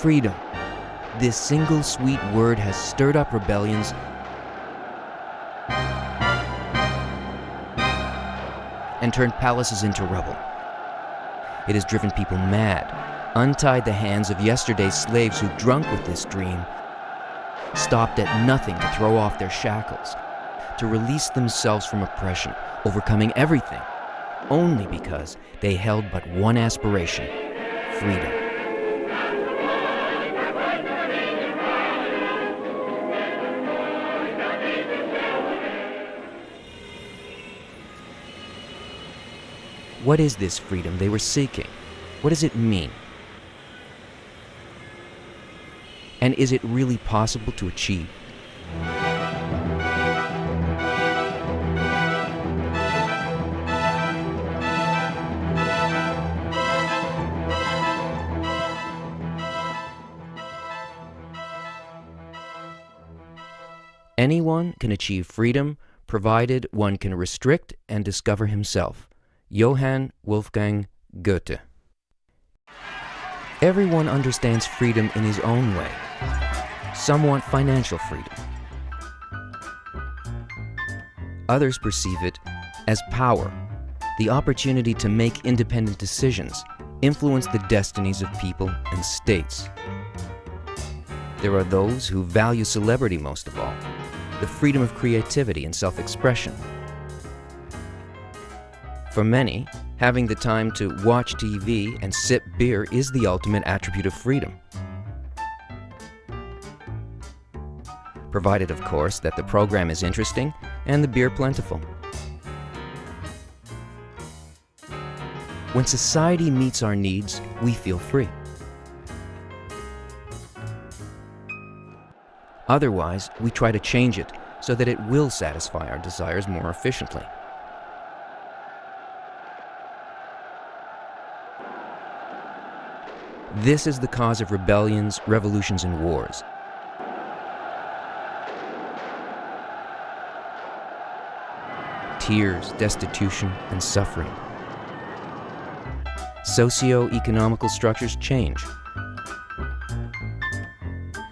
Freedom. This single sweet word has stirred up rebellions and turned palaces into rubble. It has driven people mad, untied the hands of yesterday's slaves who, drunk with this dream, stopped at nothing to throw off their shackles, to release themselves from oppression, overcoming everything, only because they held but one aspiration: freedom. What is this freedom they were seeking? What does it mean? And is it really possible to achieve? Anyone can achieve freedom, provided one can restrict and discover himself. Johann Wolfgang Goethe. Everyone understands freedom in his own way. Some want financial freedom. Others perceive it as power, the opportunity to make independent decisions, influence the destinies of people and states. There are those who value celebrity most of all, the freedom of creativity and self-expression. For many, having the time to watch TV and sip beer is the ultimate attribute of freedom. Provided, of course, that the program is interesting and the beer plentiful. When society meets our needs, we feel free. Otherwise, we try to change it so that it will satisfy our desires more efficiently. This is the cause of rebellions, revolutions, and wars. Tears, destitution, and suffering. Socio-economical structures change.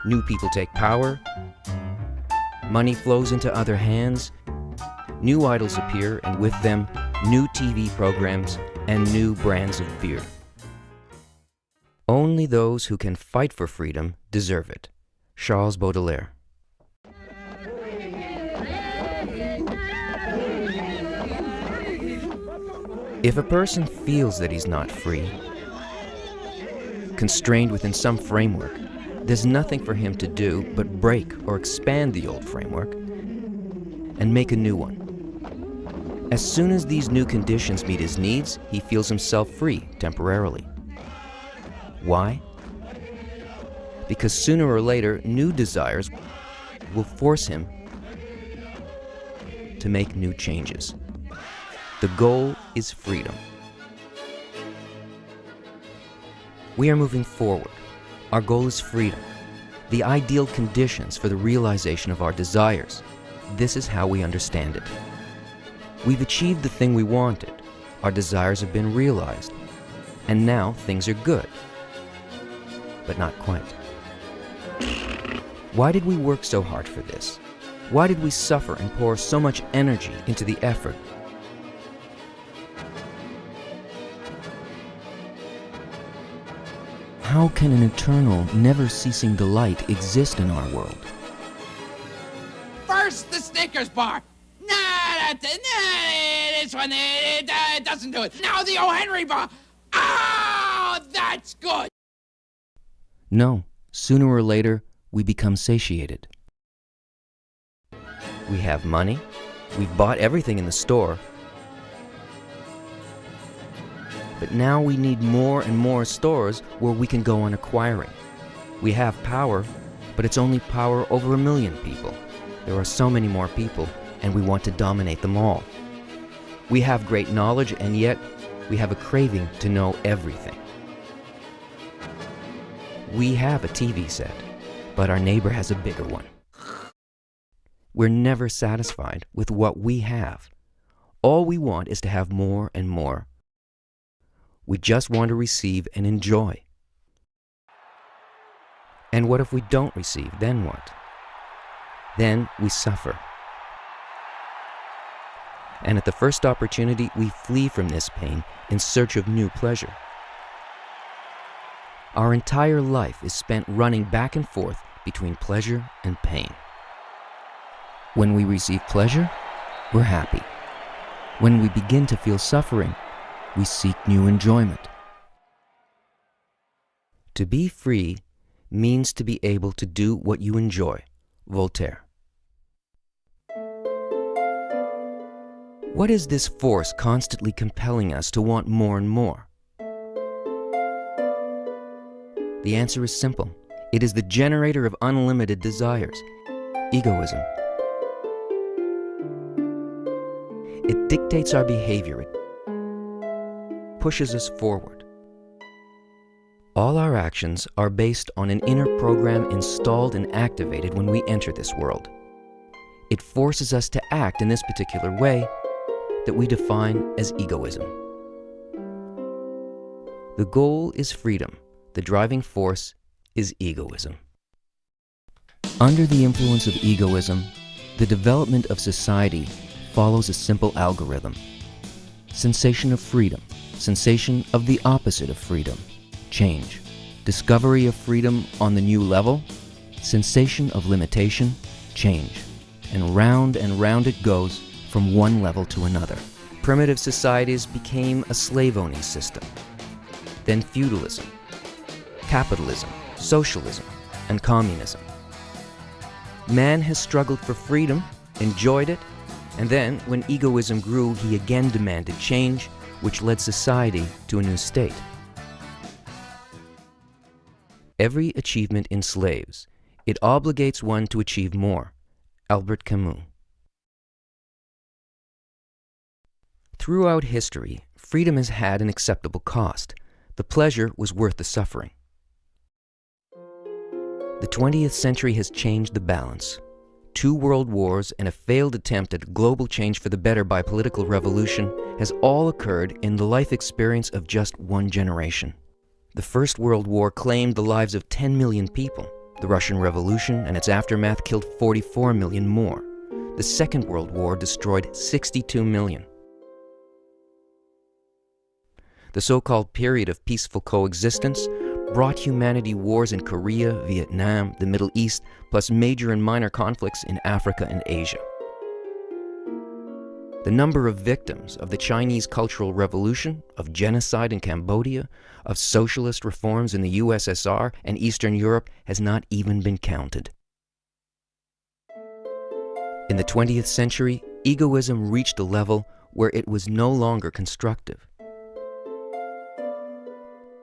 New people take power. Money flows into other hands. New idols appear, and with them, new TV programs and new brands of beer. Only those who can fight for freedom deserve it. Charles Baudelaire. If a person feels that he's not free, constrained within some framework, there's nothing for him to do but break or expand the old framework and make a new one. As soon as these new conditions meet his needs, he feels himself free temporarily. Why? Because sooner or later, new desires will force him to make new changes. The goal is freedom. We are moving forward. Our goal is freedom, the ideal conditions for the realization of our desires. This is how we understand it. We've achieved the thing we wanted. Our desires have been realized. And now things are good. But not quite. Why did we work so hard for this? Why did we suffer and pour so much energy into the effort? How can an eternal, never-ceasing delight exist in our world? First, the Snickers bar. This one, it doesn't do it. Now the O. Henry bar. Oh, that's good. No, sooner or later, we become satiated. We have money, we've bought everything in the store, but now we need more and more stores where we can go on acquiring. We have power, but it's only power over 1 million people. There are so many more people, and we want to dominate them all. We have great knowledge, and yet we have a craving to know everything. We have a TV set, but our neighbor has a bigger one. We're never satisfied with what we have. All we want is to have more and more. We just want to receive and enjoy. And what if we don't receive? Then what? Then we suffer. And at the first opportunity, we flee from this pain in search of new pleasure. Our entire life is spent running back and forth between pleasure and pain. When we receive pleasure, we're happy. When we begin to feel suffering, we seek new enjoyment. To be free means to be able to do what you enjoy. Voltaire. What is this force constantly compelling us to want more and more? The answer is simple. It is the generator of unlimited desires, egoism. It dictates our behavior. It pushes us forward. All our actions are based on an inner program installed and activated when we enter this world. It forces us to act in this particular way that we define as egoism. The goal is freedom. The driving force is egoism. Under the influence of egoism, the development of society follows a simple algorithm. Sensation of freedom, sensation of the opposite of freedom, change. Discovery of freedom on the new level, sensation of limitation, change. And round it goes from one level to another. Primitive societies became a slave-owning system. Then feudalism, capitalism, socialism, and communism. Man has struggled for freedom, enjoyed it, and then, when egoism grew, he again demanded change, which led society to a new state. Every achievement enslaves. It obligates one to achieve more. Albert Camus. Throughout history, freedom has had an acceptable cost. The pleasure was worth the suffering. The 20th century has changed the balance. 2 world wars and a failed attempt at global change for the better by political revolution has all occurred in the life experience of just one generation. The First World War claimed the lives of 10 million people. The Russian Revolution and its aftermath killed 44 million more. The Second World War destroyed 62 million. The so-called period of peaceful coexistence brought humanity wars in Korea, Vietnam, the Middle East, plus major and minor conflicts in Africa and Asia. The number of victims of the Chinese Cultural Revolution, of genocide in Cambodia, of socialist reforms in the USSR and Eastern Europe has not even been counted. In the 20th century, egoism reached a level where it was no longer constructive.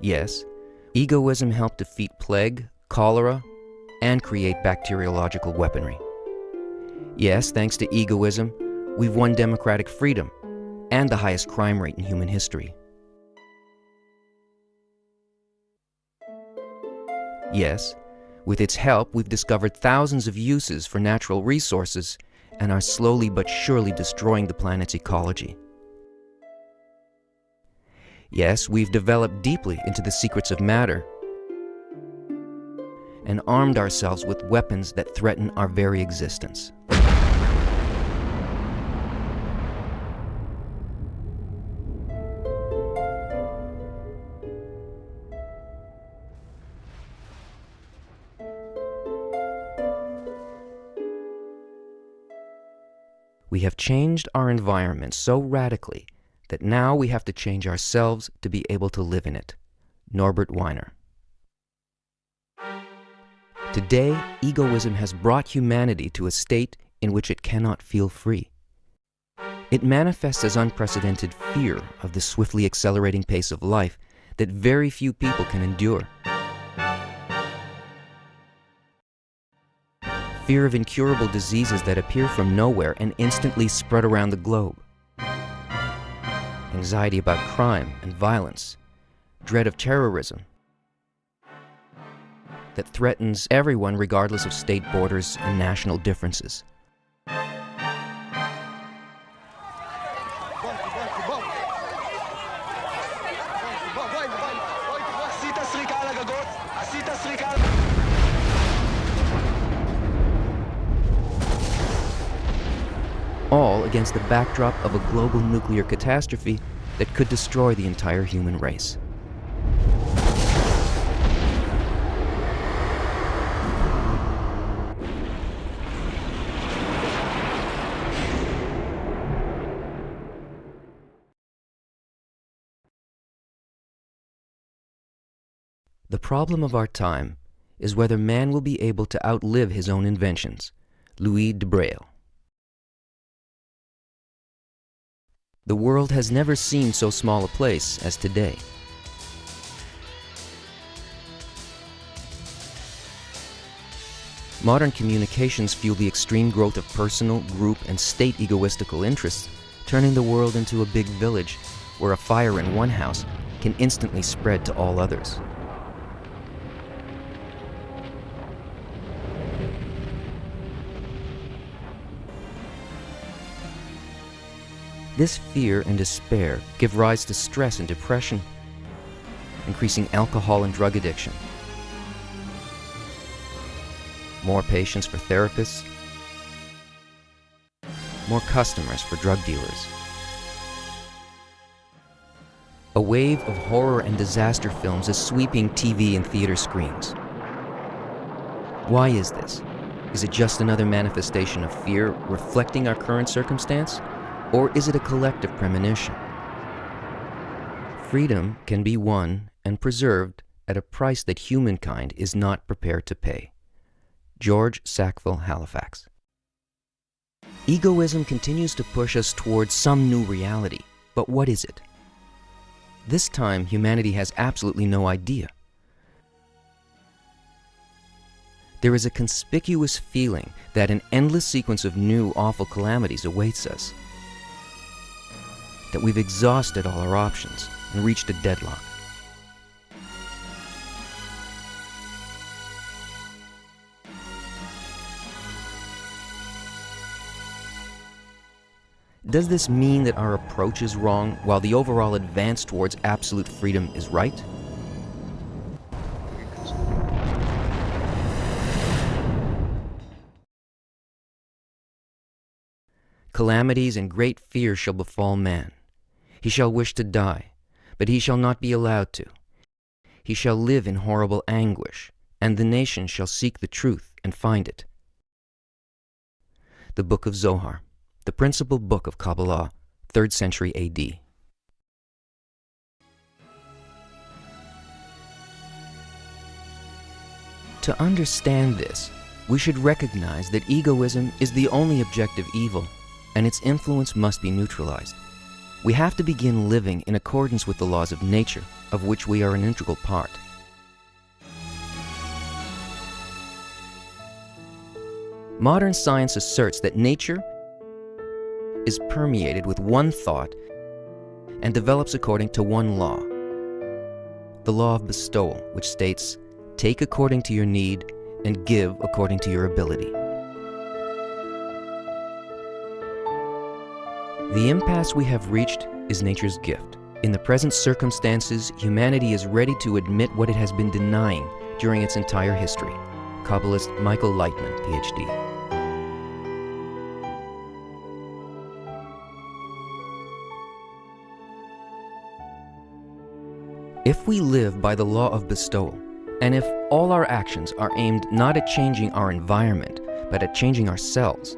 Yes, egoism helped defeat plague, cholera, and create bacteriological weaponry. Yes, thanks to egoism, we've won democratic freedom and the highest crime rate in human history. Yes, with its help, we've discovered thousands of uses for natural resources and are slowly but surely destroying the planet's ecology. Yes, we've developed deeply into the secrets of matter and armed ourselves with weapons that threaten our very existence. We have changed our environment so radically that now we have to change ourselves to be able to live in it. Norbert Wiener. Today, egoism has brought humanity to a state in which it cannot feel free. It manifests as unprecedented fear of the swiftly accelerating pace of life that very few people can endure. Fear of incurable diseases that appear from nowhere and instantly spread around the globe. Anxiety about crime and violence. Dread of terrorism that threatens everyone regardless of state borders and national differences. all against the backdrop of a global nuclear catastrophe that could destroy the entire human race. The problem of our time is whether man will be able to outlive his own inventions. Louis de Braille. The world has never seemed so small a place as today. Modern communications fuel the extreme growth of personal, group, and state egoistical interests, turning the world into a big village where a fire in one house can instantly spread to all others. This fear and despair give rise to stress and depression, increasing alcohol and drug addiction, more patients for therapists, more customers for drug dealers. A wave of horror and disaster films is sweeping TV and theater screens. Why is this? Is it just another manifestation of fear reflecting our current circumstance? Or is it a collective premonition? Freedom can be won and preserved at a price that humankind is not prepared to pay. George Sackville Halifax. Egoism continues to push us towards some new reality, but what is it? This time, humanity has absolutely no idea. There is a conspicuous feeling that an endless sequence of new, awful calamities awaits us. That we've exhausted all our options and reached a deadlock. Does this mean that our approach is wrong while the overall advance towards absolute freedom is right? Calamities and great fears shall befall man. He shall wish to die, but he shall not be allowed to. He shall live in horrible anguish, and the nation shall seek the truth and find it. The Book of Zohar, the principal book of Kabbalah, 3rd century AD. To understand this, we should recognize that egoism is the only objective evil, and its influence must be neutralized. We have to begin living in accordance with the laws of nature, of which we are an integral part. Modern science asserts that nature is permeated with one thought and develops according to one law. The law of bestowal, which states, "Take according to your need and give according to your ability." The impasse we have reached is nature's gift. In the present circumstances, humanity is ready to admit what it has been denying during its entire history. Kabbalist Mikhail Laitman, PhD. If we live by the law of bestowal, and if all our actions are aimed not at changing our environment, but at changing ourselves,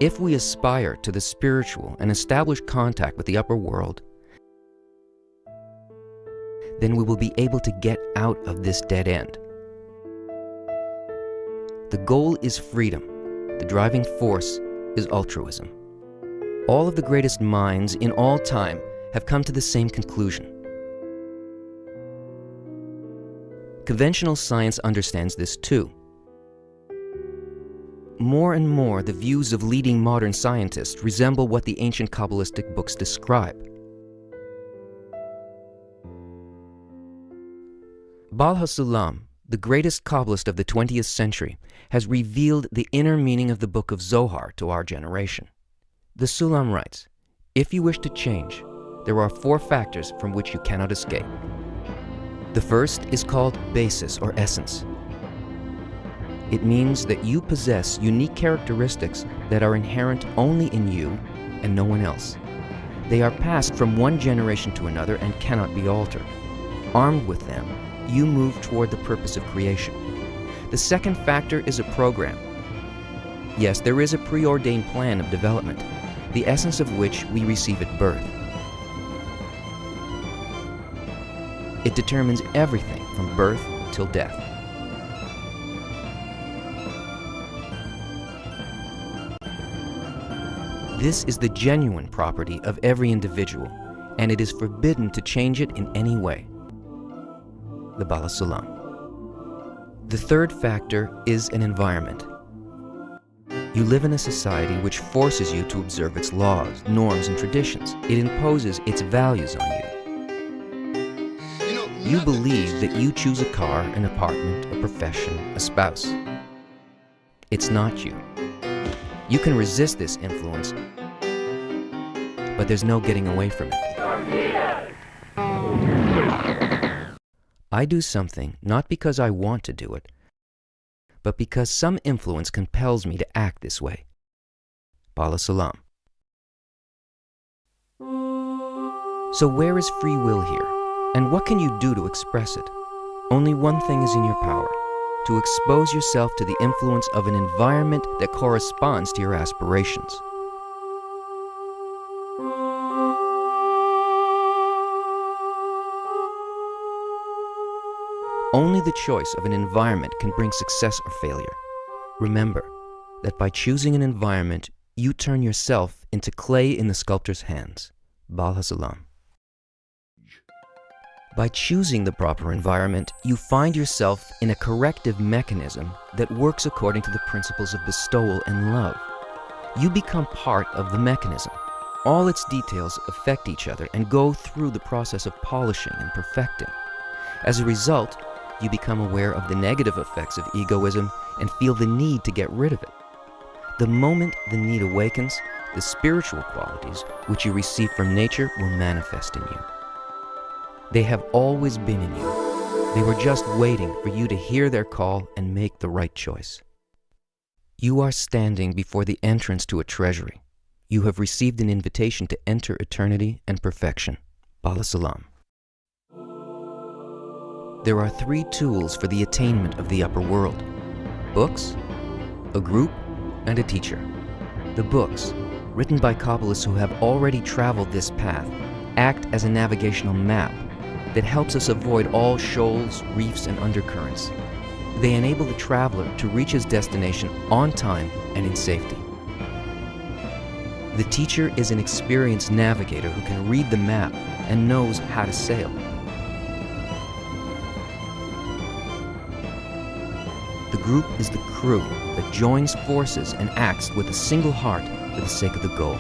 if we aspire to the spiritual and establish contact with the upper world, then we will be able to get out of this dead end. The goal is freedom. The driving force is altruism. All of the greatest minds in all time have come to the same conclusion. Conventional science understands this too. More and more, the views of leading modern scientists resemble what the ancient Kabbalistic books describe. Baal HaSulam, the greatest Kabbalist of the 20th century, has revealed the inner meaning of the Book of Zohar to our generation. The Sulam writes, "If you wish to change, there are 4 factors from which you cannot escape. The first is called basis or essence. It means that you possess unique characteristics that are inherent only in you and no one else. They are passed from one generation to another and cannot be altered. Armed with them, you move toward the purpose of creation. The second factor is a program. Yes, there is a preordained plan of development, the essence of which we receive at birth. It determines everything from birth till death. This is the genuine property of every individual, and it is forbidden to change it in any way. The Bala Salam. The third factor is an environment. You live in a society which forces you to observe its laws, norms, and traditions. It imposes its values on you. You believe that you choose a car, an apartment, a profession, a spouse. It's not you. You can resist this influence, but there's no getting away from it. I do something not because I want to do it, but because some influence compels me to act this way. Bala Salam. So where is free will here? And what can you do to express it? Only one thing is in your power: to expose yourself to the influence of an environment that corresponds to your aspirations. Only the choice of an environment can bring success or failure. Remember that by choosing an environment, you turn yourself into clay in the sculptor's hands. Bala Salam. By choosing the proper environment, you find yourself in a corrective mechanism that works according to the principles of bestowal and love. You become part of the mechanism. All its details affect each other and go through the process of polishing and perfecting. As a result, you become aware of the negative effects of egoism and feel the need to get rid of it. The moment the need awakens, the spiritual qualities which you receive from nature will manifest in you. They have always been in you. They were just waiting for you to hear their call and make the right choice. You are standing before the entrance to a treasury. You have received an invitation to enter eternity and perfection. Bala Salam. There are three tools for the attainment of the upper world: books, a group, and a teacher. The books, written by Kabbalists who have already traveled this path, act as a navigational map that helps us avoid all shoals, reefs, and undercurrents. They enable the traveler to reach his destination on time and in safety. The teacher is an experienced navigator who can read the map and knows how to sail. The group is the crew that joins forces and acts with a single heart for the sake of the goal.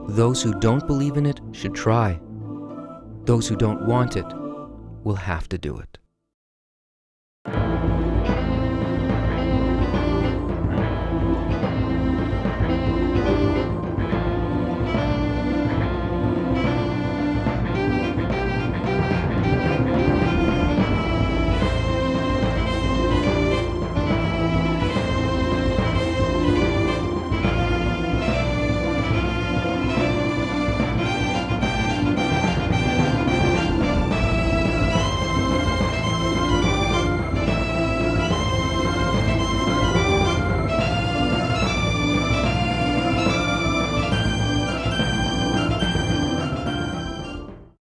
Those who don't believe in it should try. Those who don't want it will have to do it.